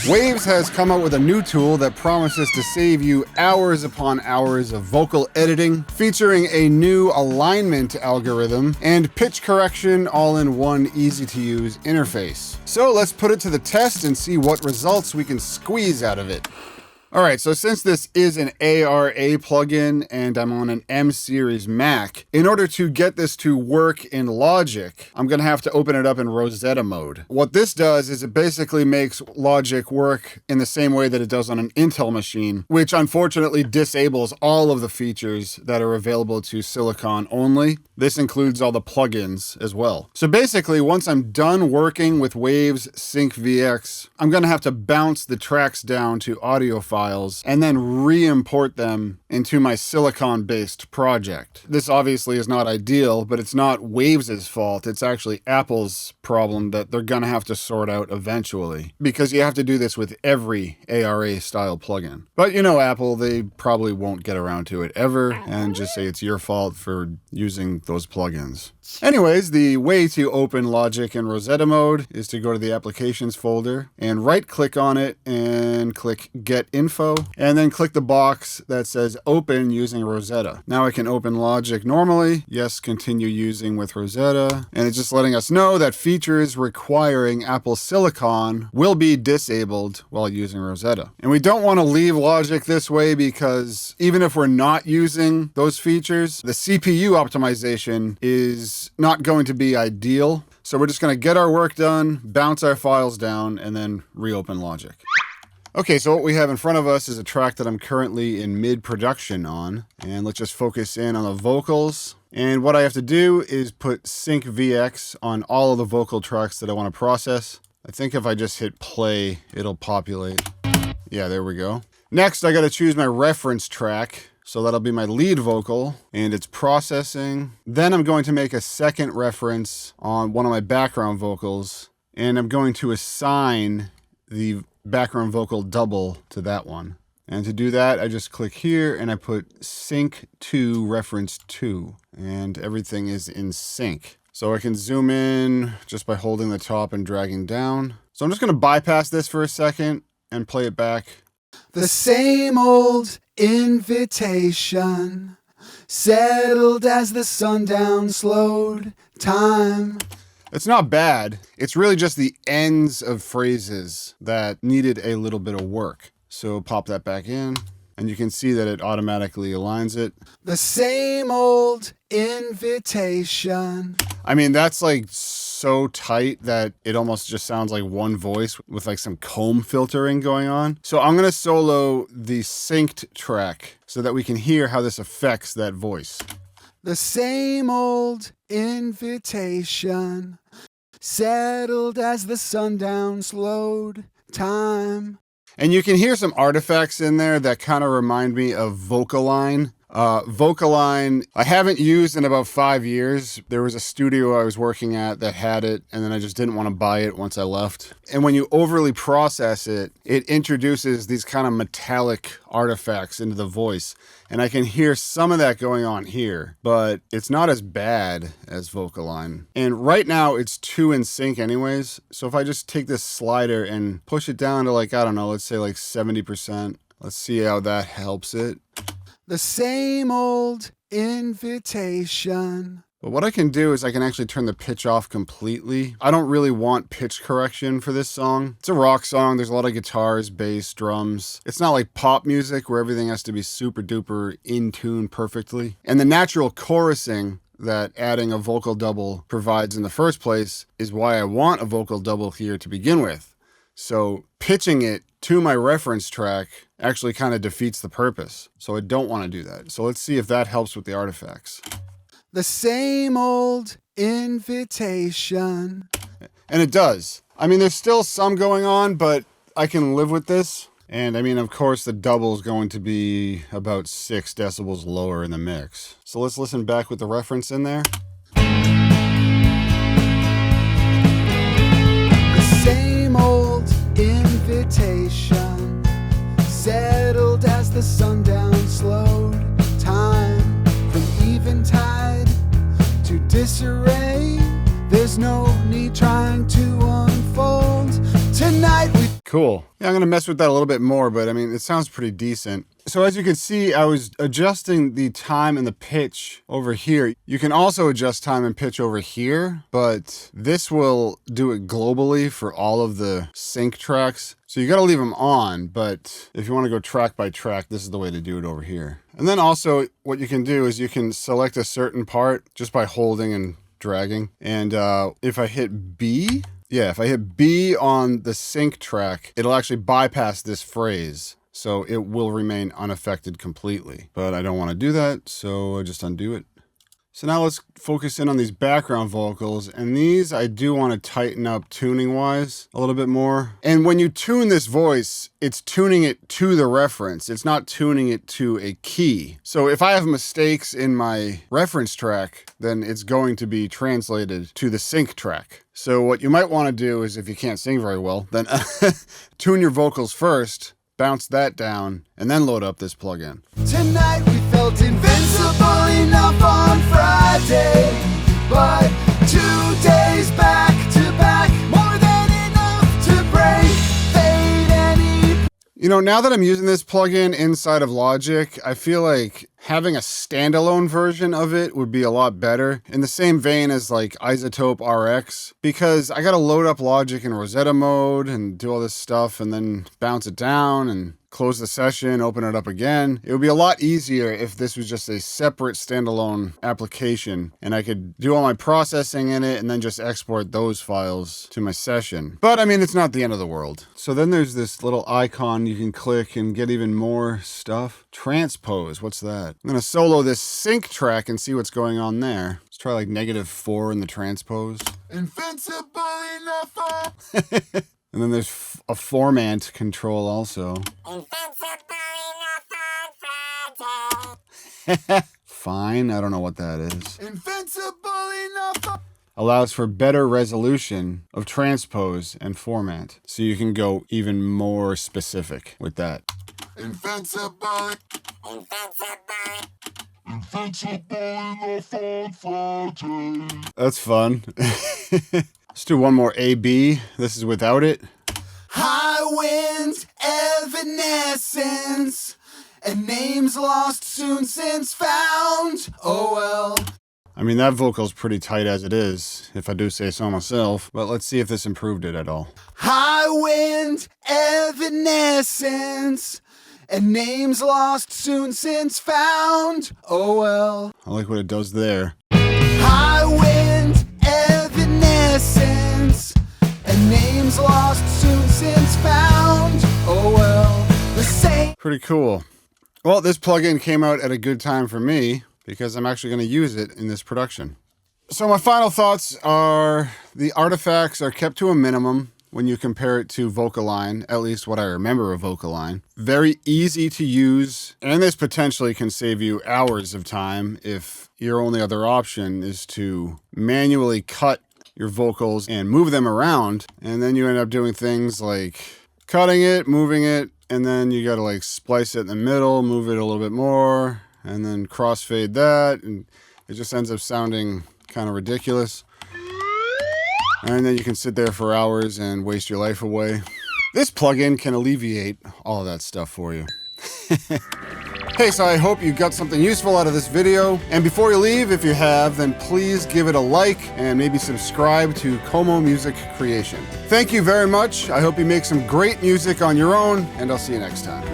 Waves has come out with a new tool that promises to save you hours upon hours of vocal editing, featuring a new alignment algorithm and pitch correction all in one easy-to-use interface. So let's put it to the test and see what results we can squeeze out of it. All right, so since this is an ARA plugin and I'm on an M series Mac, in order to get this to work in Logic, I'm gonna have to open it up in Rosetta mode. What this does is it basically makes Logic work in the same way that it does on an Intel machine, which unfortunately disables all of the features that are available to Silicon only. This includes all the plugins as well. So basically, once I'm done working with Waves Sync VX, I'm gonna have to bounce the tracks down to audio files and then re-import them into my Silicon-based project. This obviously is not ideal, but it's not Waves' fault. It's actually Apple's problem that they're gonna have to sort out eventually, because you have to do this with every ARA-style plugin. But you know Apple, they probably won't get around to it ever and just say it's your fault for using those plugins. Anyways, the way to open Logic in Rosetta mode is to go to the Applications folder and right-click on it and click Get Info, and then click the box that says Open using Rosetta. Now I can open Logic normally. Yes, continue using with Rosetta. And it's just letting us know that features requiring Apple Silicon will be disabled while using Rosetta. And we don't want to leave Logic this way because even if we're not using those features, the CPU optimization is not going to be ideal. So we're just going to get our work done, bounce our files down, and then reopen Logic. Okay, so what we have in front of us is a track that I'm currently in mid-production on. And let's just focus in on the vocals. And what I have to do is put Sync VX on all of the vocal tracks that I want to process. I think if I just hit play, it'll populate. Yeah, there we go. Next, I got to choose my reference track. So that'll be my lead vocal, and it's processing. Then I'm going to make a second reference on one of my background vocals, and I'm going to assign the background vocal double to that one. And to do that, I just click here and I put sync to reference 2, and everything is in sync. So I can zoom in just by holding the top and dragging down. So I'm just gonna bypass this for a second and play it back. The same old invitation settled as the sundown slowed time. It's not bad. It's really just the ends of phrases that needed a little bit of work. So pop that back in, and you can see that it automatically aligns it. The same old invitation. I mean, that's like so tight that it almost just sounds like one voice with like some comb filtering going on. So I'm gonna solo the synced track so that we can hear how this affects that voice. The same old invitation settled as the sundown slowed time. And you can hear some artifacts in there that kind of remind me of Vocaline. Vocaline, I haven't used in about 5 years. There was a studio I was working at that had it, and then I just didn't want to buy it once I left. And when you overly process it, it introduces these kind of metallic artifacts into the voice. And I can hear some of that going on here, but it's not as bad as Vocaline. And right now it's 2 in sync anyways. So if I just take this slider and push it down to like, I don't know, let's say like 70%. Let's see how that helps it. The same old invitation. But what I can do is I can actually turn the pitch off completely. I don't really want pitch correction for this song. It's a rock song. There's a lot of guitars, bass, drums. It's not like pop music where everything has to be super duper in tune perfectly. And the natural chorusing that adding a vocal double provides in the first place is why I want a vocal double here to begin with. So pitching it to my reference track actually kind of defeats the purpose. So I don't want to do that. So let's see if that helps with the artifacts. The same old invitation. And it does. I mean, there's still some going on, but I can live with this. And I mean, of course, the double is going to be about 6 decibels lower in the mix. So let's listen back with the reference in there. The same old invitation settled as the sundown slowed time from eventide to disarray. There's no need trying to unfold. Tonight we Cool. Yeah, I'm gonna mess with that a little bit more, but I mean, it sounds pretty decent. So as you can see, I was adjusting the time and the pitch over here. You can also adjust time and pitch over here, but this will do it globally for all of the sync tracks. So you gotta leave them on, but if you wanna go track by track, this is the way to do it over here. And then also what you can do is you can select a certain part just by holding and dragging. And if I hit B, if I hit B on the sync track, it'll actually bypass this phrase. So it will remain unaffected completely. But I don't want to do that, so I just undo it. So now let's focus in on these background vocals. And these I do want to tighten up tuning-wise a little bit more. And when you tune this voice, it's tuning it to the reference. It's not tuning it to a key. So if I have mistakes in my reference track, then it's going to be translated to the sync track. So what you might want to do is, if you can't sing very well, then tune your vocals first, bounce that down, and then load up this plugin. Tonight we felt invincible enough on Friday, but 2 days back to back, more than enough to break fade any. You know, now that I'm using this plugin inside of Logic, I feel like having a standalone version of it would be a lot better, in the same vein as like Isotope RX, because I gotta load up Logic in Rosetta mode and do all this stuff and then bounce it down and close the session, open it up again. It would be a lot easier if this was just a separate standalone application and I could do all my processing in it and then just export those files to my session. But I mean, it's not the end of the world. So then there's this little icon you can click and get even more stuff. Transpose, what's that? I'm gonna solo this sync track and see what's going on there. Let's try like -4 in the transpose. Invincible enough. And then there's a format control also. Fine, I don't know what that is. Invincible enough. Allows for better resolution of transpose and format. So you can go even more specific with that. Invincible. That's fun. Let's do one more AB. This is without it. High winds, evanescence, and names lost soon since found. Oh well. I mean, that vocal's pretty tight as it is, if I do say so myself, but let's see if this improved it at all. High wind, evanescence, and names lost soon since found. Oh well. I like what it does there. High wind, evanescence, and names lost soon since found. Oh well, the same. Pretty cool. Well, this plugin came out at a good time for me because I'm actually going to use it in this production. So my final thoughts are the artifacts are kept to a minimum when you compare it to Vocaline, at least what I remember of Vocaline. Very easy to use, and this potentially can save you hours of time if your only other option is to manually cut your vocals and move them around, and then you end up doing things like cutting it, moving it, and then you gotta like splice it in the middle, move it a little bit more, and then crossfade that, and it just ends up sounding kind of ridiculous. And then you can sit there for hours and waste your life away. This plugin can alleviate all of that stuff for you. Hey, so I hope you got something useful out of this video. And before you leave, if you have, then please give it a like and maybe subscribe to Como Music Creation. Thank you very much. I hope you make some great music on your own, and I'll see you next time.